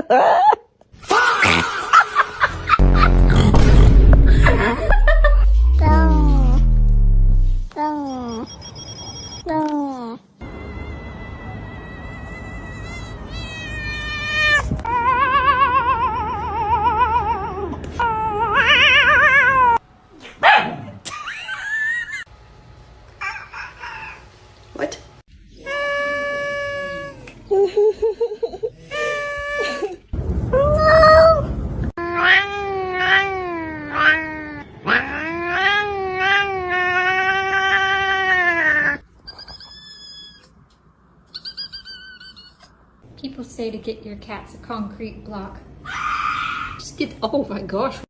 What? People say to get your cats a concrete block. Just get, oh my gosh.